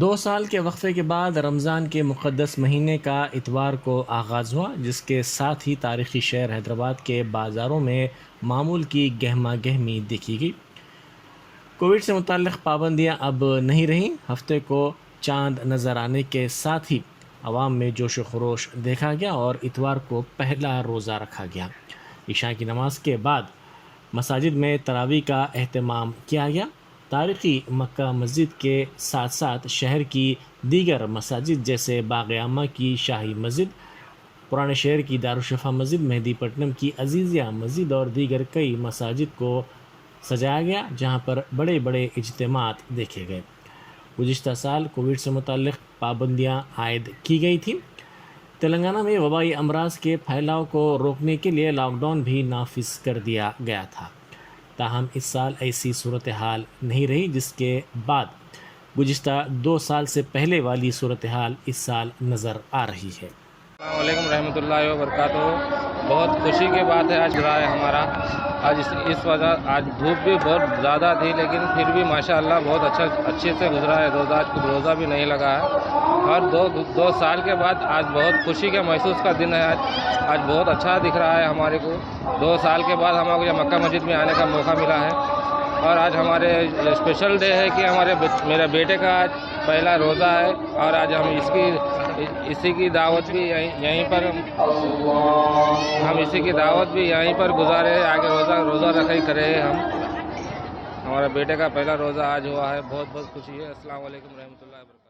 دو سال کے وقفے کے بعد رمضان کے مقدس مہینے کا اتوار کو آغاز ہوا، جس کے ساتھ ہی تاریخی شہر حیدرآباد کے بازاروں میں معمول کی گہما گہمی دیکھی گئی۔ کووڈ سے متعلق پابندیاں اب نہیں رہیں۔ ہفتے کو چاند نظر آنے کے ساتھ ہی عوام میں جوش و خروش دیکھا گیا اور اتوار کو پہلا روزہ رکھا گیا۔ عشاء کی نماز کے بعد مساجد میں تراویح کا اہتمام کیا گیا۔ تاریخی مکہ مسجد کے ساتھ ساتھ شہر کی دیگر مساجد جیسے باغ عامہ کی شاہی مسجد، پرانے شہر کی دارالشفا مسجد، مہدی پٹنم کی عزیزیہ مسجد اور دیگر کئی مساجد کو سجایا گیا، جہاں پر بڑے بڑے اجتماعات دیکھے گئے۔ گزشتہ سال کووڈ سے متعلق پابندیاں عائد کی گئی تھیں۔ تلنگانہ میں وبائی امراض کے پھیلاؤ کو روکنے کے لیے لاک ڈاؤن بھی نافذ کر دیا گیا تھا، تاہم اس سال ایسی صورتحال نہیں رہی، جس کے بعد گزشتہ 2 سال سے پہلے والی صورتحال اس سال نظر آ رہی ہے۔ السلام علیکم رحمۃ اللہ وبرکاتہ۔ بہت خوشی کی بات ہے آج رہا ہے ہمارا۔ آج اس وجہ آج دھوپ بھی بہت زیادہ تھی، لیکن پھر بھی ماشاءاللہ بہت اچھے سے گزرا ہے روزہ۔ آج کو روزہ بھی نہیں لگا ہے اور دو سال کے بعد آج بہت خوشی کا محسوس کا دن ہے۔ آج بہت اچھا دکھ رہا ہے ہمارے کو۔ 2 سال کے بعد ہمارے کو مکہ مسجد میں آنے کا موقع ملا ہے اور آج ہمارے اسپیشل ڈے ہے کہ میرے بیٹے کا آج پہلا روزہ ہے اور آج ہم اسی کی دعوت بھی یہیں پر گزارے، آگے روزہ رکھے کرے ہم۔ ہمارے بیٹے کا پہلا روزہ آج ہوا ہے، بہت بہت خوشی ہے۔ السلام علیکم رحمۃ اللہ وبرکاتہ۔